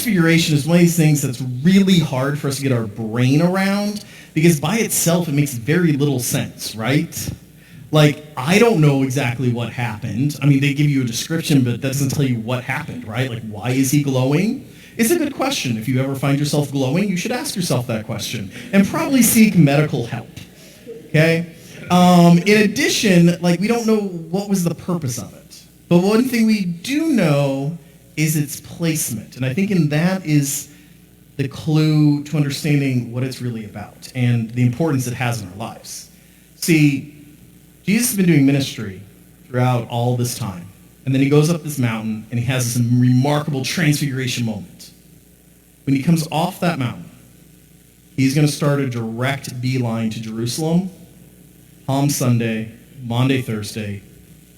Transfiguration is one of these things that's really hard for us to get our brain around because by itself it makes very little sense, right? Like, I don't know exactly what happened. I mean, they give you a description, but that doesn't tell you what happened, right? Like, why is he glowing? It's a good question. If you ever find yourself glowing, you should ask yourself that question and probably seek medical help, okay? In addition, like, we don't know what was the purpose of it. But one thing we do know is its placement. And I think in that is the clue to understanding what it's really about and the importance it has in our lives. See, Jesus has been doing ministry throughout all this time. And then he goes up this mountain and he has this remarkable transfiguration moment. When he comes off that mountain, he's going to start a direct beeline to Jerusalem, Palm Sunday, Maundy, Thursday,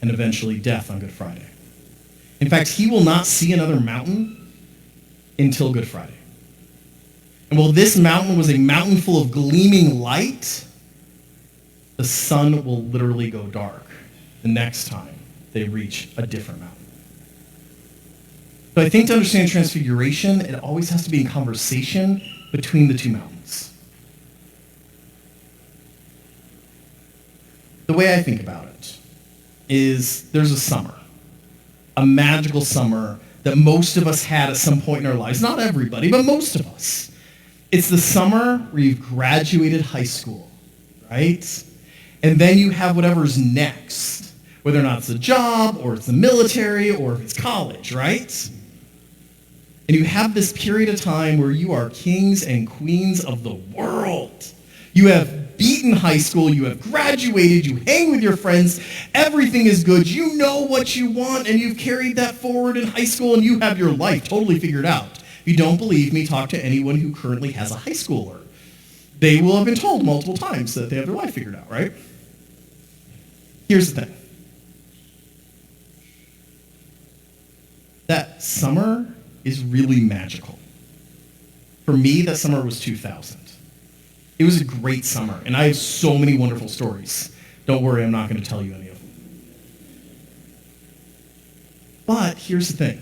and eventually death on Good Friday. In fact, he will not see another mountain until Good Friday. And while this mountain was a mountain full of gleaming light, the sun will literally go dark the next time they reach a different mountain. So I think to understand Transfiguration, it always has to be in conversation between the two mountains. The way I think about it is there's a summer, a magical summer that most of us had at some point in our lives. Not everybody, but most of us. It's the summer where you've graduated high school, right? And then you have whatever's next, whether or not it's a job, or it's the military, or if it's college, right? And you have this period of time where you are kings and queens of the world. You have beaten high school, you have graduated, you hang with your friends, everything is good, you know what you want, and you've carried that forward in high school, and you have your life totally figured out. If you don't believe me, talk to anyone who currently has a high schooler. They will have been told multiple times that they have their life figured out, right? Here's the thing. That summer is really magical. For me, that summer was 2000. It was a great summer, and I have so many wonderful stories. Don't worry, I'm not going to tell you any of them. But here's the thing.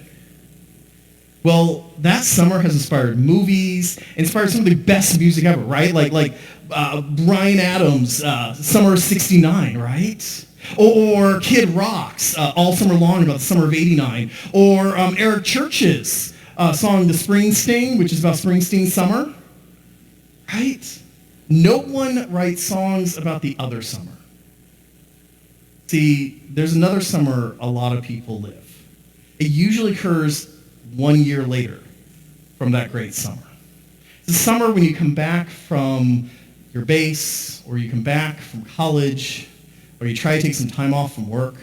Well, that summer has inspired movies, inspired some of the best music ever, right? Like Bryan Adams' Summer of '69, right? Or Kid Rock's All Summer Long about the summer of '89. Or Eric Church's song The Springsteen, which is about Springsteen's summer, right? No one writes songs about the other summer. See, there's another summer a lot of people live. It usually occurs 1 year later from that great summer. It's the summer when you come back from your base, or you come back from college, or you try to take some time off from work,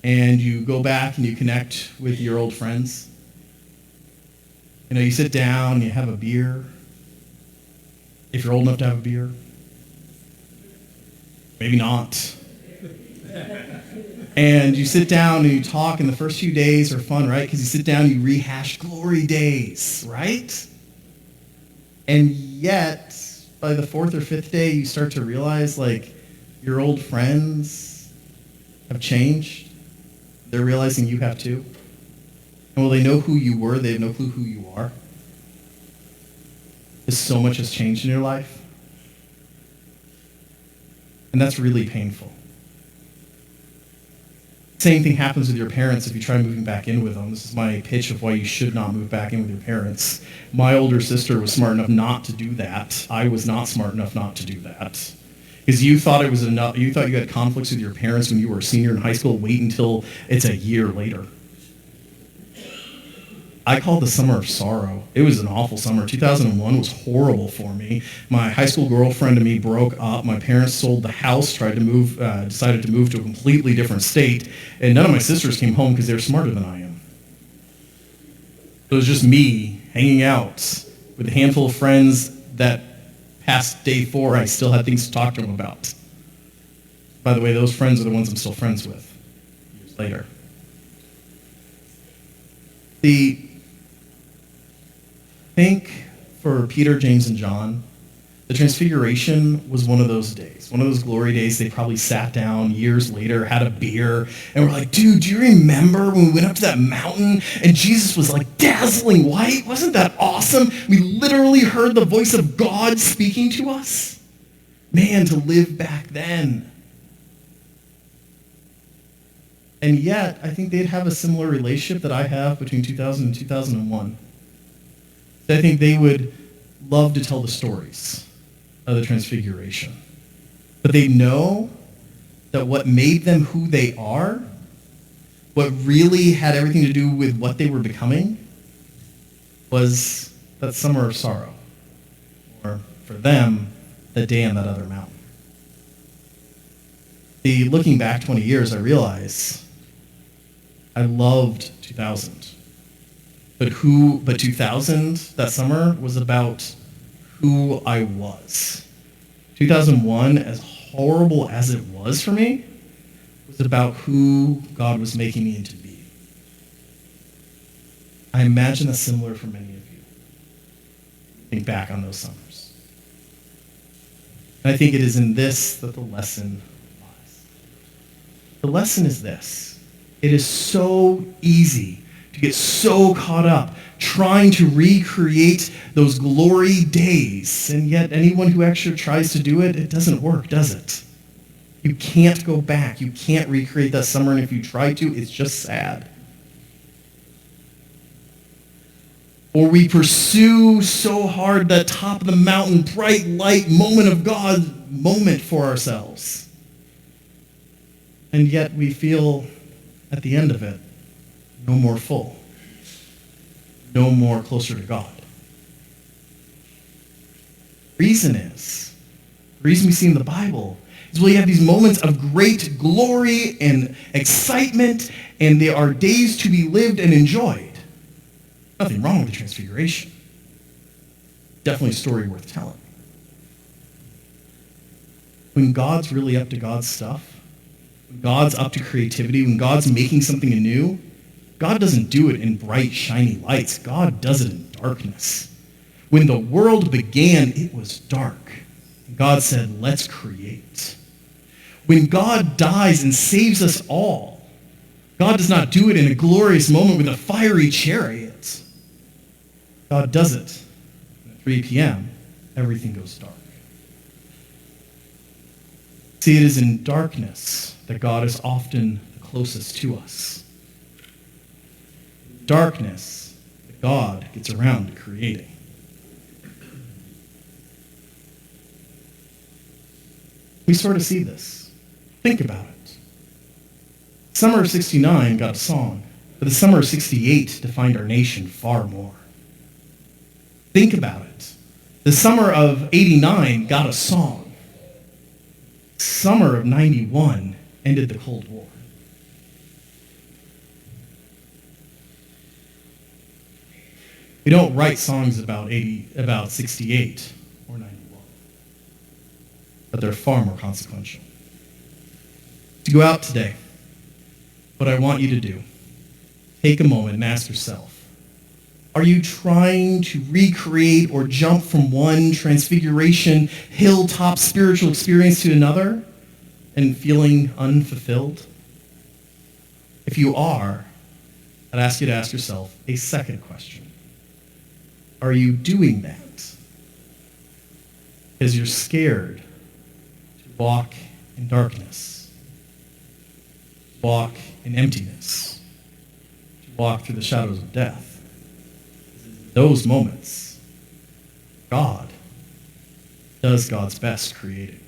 and you go back and you connect with your old friends. You know, you sit down, you have a beer, if you're old enough to have a beer. Maybe not. And you sit down and you talk, and the first few days are fun, right? Because you sit down and you rehash glory days, right? And yet, by the fourth or fifth day, you start to realize, like, your old friends have changed. They're realizing you have too. And while they know who you were, they have no clue who you are. Because so much has changed in your life. And that's really painful. Same thing happens with your parents if you try moving back in with them. This is my pitch of why you should not move back in with your parents. My older sister was smart enough not to do that. I was not smart enough not to do that. Because you thought it was enough. You thought you had conflicts with your parents when you were a senior in high school. Wait until it's a year later. I call it the summer of sorrow. It was an awful summer. 2001 was horrible for me. My high school girlfriend and me broke up. My parents sold the house, decided to move to a completely different state, and none of my sisters came home because they're smarter than I am. It was just me hanging out with a handful of friends that past day 4 I still had things to talk to them about. By the way, those friends are the ones I'm still friends with years later. Think for Peter, James, and John, The Transfiguration was one of those days, one of those glory days. They probably sat down years later, had a beer, and were like, dude, do you remember when we went up to that mountain and Jesus was like dazzling white? Wasn't that awesome? We literally heard the voice of God speaking to us. Man, to live back then. And yet, I think they'd have a similar relationship that I have between 2000 and 2001. I think they would love to tell the stories of the Transfiguration. But they know that what made them who they are, what really had everything to do with what they were becoming, was that summer of sorrow. Or, for them, that day on that other mountain. See, looking back 20 years, I realize I loved 2000. But 2000, that summer, was about who I was. 2001, as horrible as it was for me, was about who God was making me into be. I imagine that's similar for many of you. Think back on those summers. And I think it is in this that the lesson lies. The lesson is this. It is so easy to get so caught up trying to recreate those glory days. And yet anyone who actually tries to do it, it doesn't work, does it? You can't go back. You can't recreate that summer. And if you try to, it's just sad. Or we pursue so hard that top of the mountain, bright light, moment of God, moment for ourselves. And yet we feel at the end of it, no more full. No more closer to God. The reason we see in the Bible is we have these moments of great glory and excitement, and they are days to be lived and enjoyed. Nothing wrong with the Transfiguration. Definitely a story worth telling. When God's really up to God's stuff, when God's up to creativity, when God's making something anew, God doesn't do it in bright, shiny lights. God does it in darkness. When the world began, it was dark. God said, let's create. When God dies and saves us all, God does not do it in a glorious moment with a fiery chariot. God does it. At 3 p.m., everything goes dark. See, it is in darkness that God is often the closest to us. Darkness that God gets around to creating. We sort of see this. Think about it. Summer of 69 got a song, but the summer of 68 defined our nation far more. Think about it. The summer of 89 got a song. Summer of 91 ended the Cold War. We don't write songs about 68 or 91, but they're far more consequential. To go out today, what I want you to do, take a moment and ask yourself, are you trying to recreate or jump from one transfiguration, hilltop spiritual experience to another and feeling unfulfilled? If you are, I'd ask you to ask yourself a second question. Are you doing that because you're scared to walk in darkness, walk in emptiness, to walk through the shadows of death? Those moments, God does God's best creating.